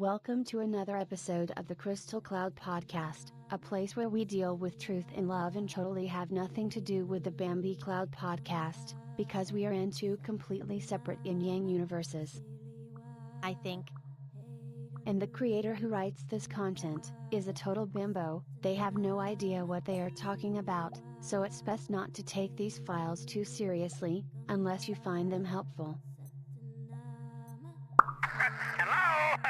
Welcome to another episode of the Crystal Cloud Podcast, a place where we deal with truth and love and totally have nothing to do with the Bambi Cloud Podcast, because we are in two completely separate yin-yang universes. I think. And the creator who writes this content is a total bimbo. They have no idea what they are talking about, so it's best not to take these files too seriously, unless you find them helpful. Hello?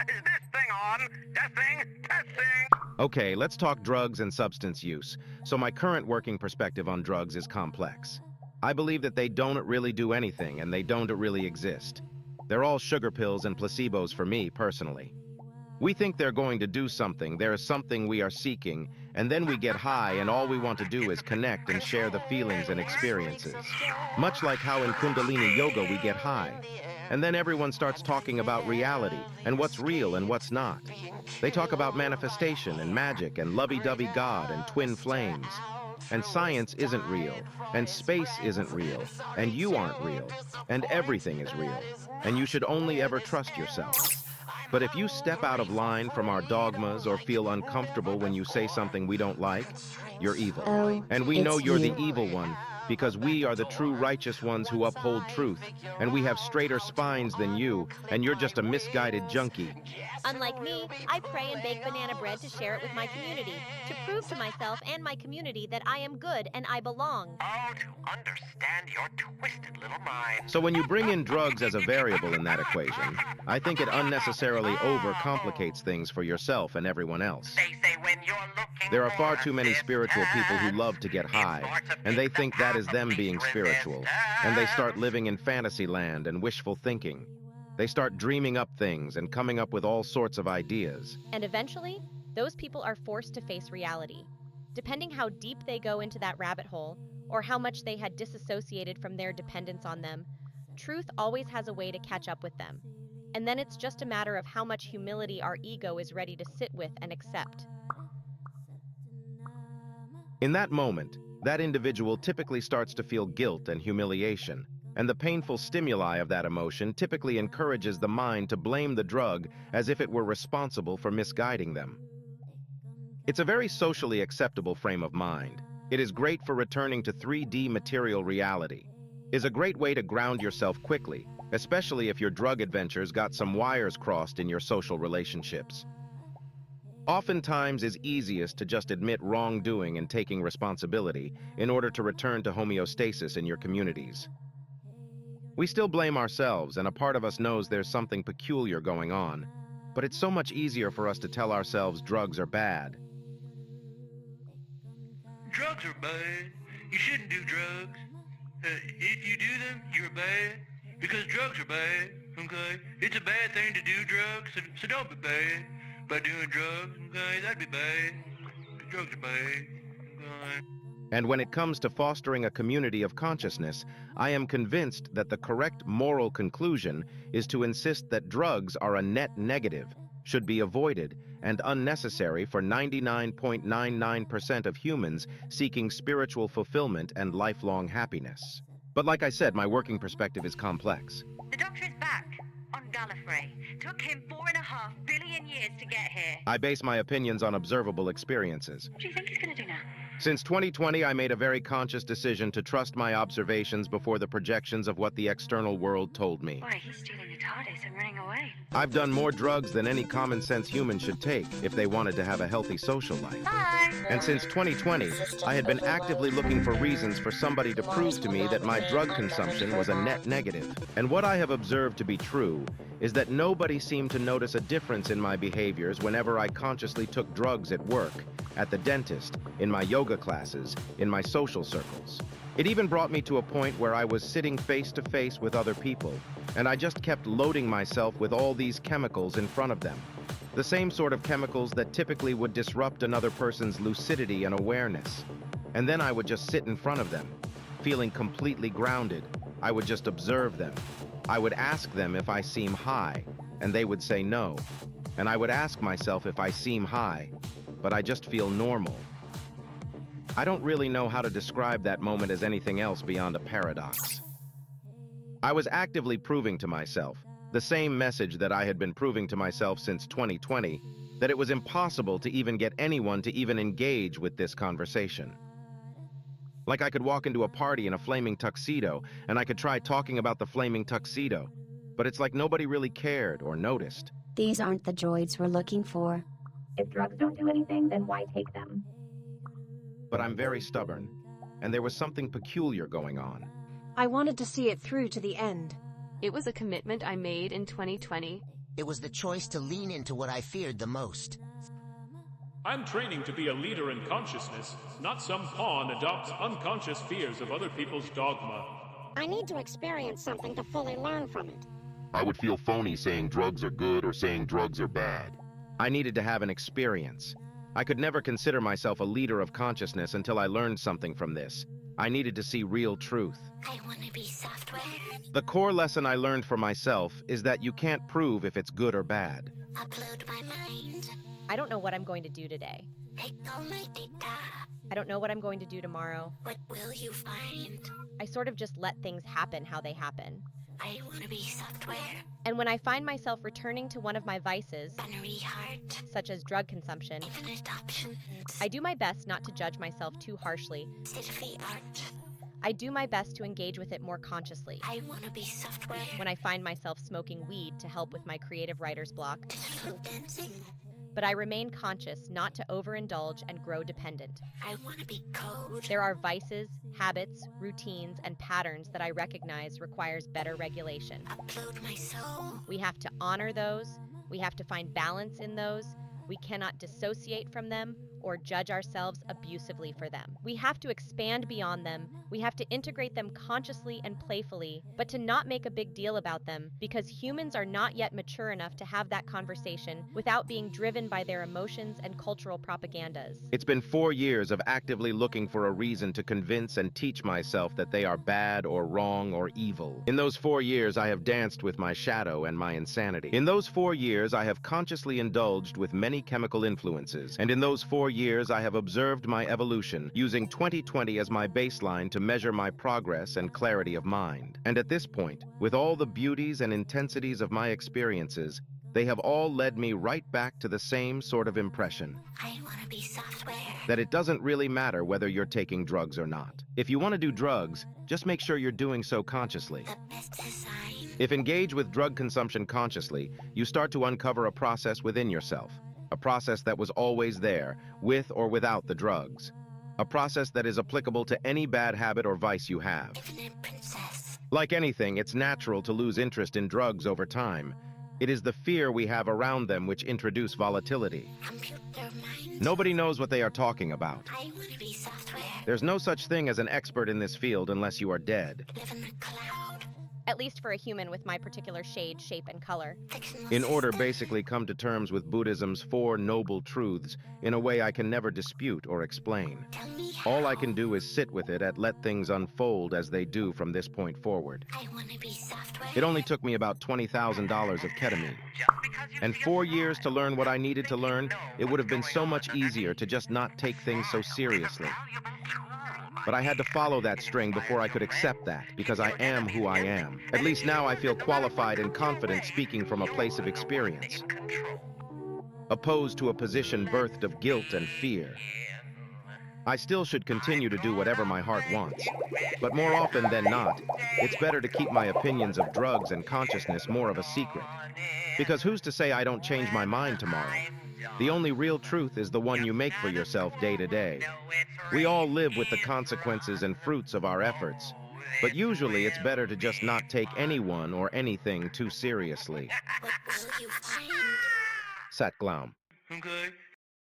Is this thing on? Testing? Okay, let's talk drugs and substance use. So my current working perspective on drugs is complex. I believe that they don't really do anything and they don't really exist. They're all sugar pills and placebos for me, personally. We think they're going to do something, there is something we are seeking, and then we get high and all we want to do is connect and share the feelings and experiences. Much like how in Kundalini Yoga we get high. And then everyone starts talking about reality and what's real and what's not. They talk about manifestation and magic and lovey-dovey God and twin flames. And science isn't real, and space isn't real, and you aren't real, and everything is real, and you should only ever trust yourself. But if you step out of line from our dogmas or feel uncomfortable when you say something we don't like, you're evil. Oh, And we know it's you're you. the evil one, because we are the true righteous ones who uphold truth, and we have straighter spines than you, and you're just a misguided junkie. Unlike me, I pray and bake banana bread to share it with my community, to prove to myself and my community that I am good and I belong. Oh, to understand your twisted little mind. So when you bring in drugs as a variable in that equation, I think it unnecessarily overcomplicates things for yourself and everyone else. They say when you're looking There are far for too many this, spiritual people who love to get it's high, smart to and they pick think the that is path them of being least spiritual, and they start living in fantasy land and wishful thinking. They start dreaming up things and coming up with all sorts of ideas. And eventually, those people are forced to face reality. Depending how deep they go into that rabbit hole, or how much they had disassociated from their dependence on them, truth always has a way to catch up with them. And then it's just a matter of how much humility our ego is ready to sit with and accept. In that moment, that individual typically starts to feel guilt and humiliation, and the painful stimuli of that emotion typically encourages the mind to blame the drug as if it were responsible for misguiding them. It's a very socially acceptable frame of mind. It is great for returning to 3D material reality. Is a great way to ground yourself quickly, especially if your drug adventures got some wires crossed in your social relationships. Oftentimes is easiest to just admit wrongdoing and taking responsibility in order to return to homeostasis in your communities. We still blame ourselves, and a part of us knows there's something peculiar going on, but it's so much easier for us to tell ourselves drugs are bad. Drugs are bad. You shouldn't do drugs. If you do them, you're bad. Because drugs are bad, okay? It's a bad thing to do drugs, so don't be bad by doing drugs, okay? That'd be bad. Drugs are bad, okay? And when it comes to fostering a community of consciousness, I am convinced that the correct moral conclusion is to insist that drugs are a net negative, should be avoided, and unnecessary for 99.99% of humans seeking spiritual fulfillment and lifelong happiness. But like I said, my working perspective is complex. The Doctor is back on Gallifrey. Took him 4.5 billion years to get here. I base my opinions on observable experiences. What do you think he's going to do now? Since 2020, I made a very conscious decision to trust my observations before the projections of what the external world told me. Boy, he's stealing your TARDIS and running away. I've done more drugs than any common sense human should take if they wanted to have a healthy social life. Bye! And since 2020, I had been actively looking for reasons for somebody to prove to me that my drug consumption was a net negative. And what I have observed to be true is that nobody seemed to notice a difference in my behaviors whenever I consciously took drugs at work, at the dentist, in my yoga classes, in my social circles. It even brought me to a point where I was sitting face to face with other people, and I just kept loading myself with all these chemicals in front of them. The same sort of chemicals that typically would disrupt another person's lucidity and awareness. And then I would just sit in front of them, feeling completely grounded. I would just observe them. I would ask them if I seem high, and they would say no. And I would ask myself if I seem high, but I just feel normal. I don't really know how to describe that moment as anything else beyond a paradox. I was actively proving to myself The same message that I had been proving to myself since 2020, that it was impossible to even get anyone to even engage with this conversation. Like I could walk into a party in a flaming tuxedo, and I could try talking about the flaming tuxedo, but it's like nobody really cared or noticed. These aren't the droids we're looking for. If drugs don't do anything, then why take them? But I'm very stubborn, and there was something peculiar going on. I wanted to see it through to the end. It was a commitment I made in 2020. It was the choice to lean into what I feared the most. I'm training to be a leader in consciousness, not some pawn adopts unconscious fears of other people's dogma. I need to experience something to fully learn from it. I would feel phony saying drugs are good or saying drugs are bad. I needed to have an experience. I could never consider myself a leader of consciousness until I learned something from this. I needed to see real truth. I want to be software. The core lesson I learned for myself is that you can't prove if it's good or bad. Upload my mind. I don't know what I'm going to do today. Take all my data. I don't know what I'm going to do tomorrow. What will you find? I sort of just let things happen how they happen. I want to be software. And when I find myself returning to one of my vices, Binary heart. such as drug consumption, Infinite options. I do my best not to judge myself too harshly. State of the art. I do my best to engage with it more consciously. I want to be software. When I find myself smoking weed to help with my creative writer's block, Digital dancing. but I remain conscious not to overindulge and grow dependent. I want to be code. There are vices, habits, routines, and patterns that I recognize requires better regulation. Upload my soul. We have to honor those. We have to find balance in those. We cannot dissociate from them or judge ourselves abusively for them. We have to expand beyond them. We have to integrate them consciously and playfully, but to not make a big deal about them, because humans are not yet mature enough to have that conversation without being driven by their emotions and cultural propagandas. It's been 4 years of actively looking for a reason to convince and teach myself that they are bad or wrong or evil. In those 4 years, I have danced with my shadow and my insanity. In those 4 years, I have consciously indulged with many chemical influences, and in those 4 years, I have observed my evolution, using 2020 as my baseline to measure my progress and clarity of mind. And at this point, with all the beauties and intensities of my experiences, they have all led me right back to the same sort of impression. I want to be software. That it doesn't really matter whether you're taking drugs or not. If you want to do drugs, just make sure you're doing so consciously. The best design. If engaged with drug consumption consciously, you start to uncover a process within yourself. A process that was always there, with or without the drugs. A process that is applicable to any bad habit or vice you have. Infinite princess. Like anything, it's natural to lose interest in drugs over time. It is the fear we have around them which introduce volatility. Computer mind. Nobody knows what they are talking about. I want to be software. There's no such thing as an expert in this field unless you are dead. Live in the cloud. At least for a human with my particular shade, shape, and color. Fictional In order system. basically come to terms with Buddhism's 4 noble truths in a way I can never dispute or explain. Tell me how. All I can do is sit with it and let things unfold as they do from this point forward. I want to be software. It only took me about $20,000 of ketamine. And 4 years to learn what I needed to learn, it would have been so much easier to just not take things so seriously. But I had to follow that string before I could accept that, because I am who I am. At least now I feel qualified and confident speaking from a place of experience, opposed to a position birthed of guilt and fear. I still should continue to do whatever my heart wants, but more often than not, it's better to keep my opinions of drugs and consciousness more of a secret. Because who's to say I don't change my mind tomorrow? The only real truth is the one you make for yourself day to day. We all live with the consequences and fruits of our efforts, but usually it's better to just not take anyone or anything too seriously. What will you find? Sat Glaum. Okay?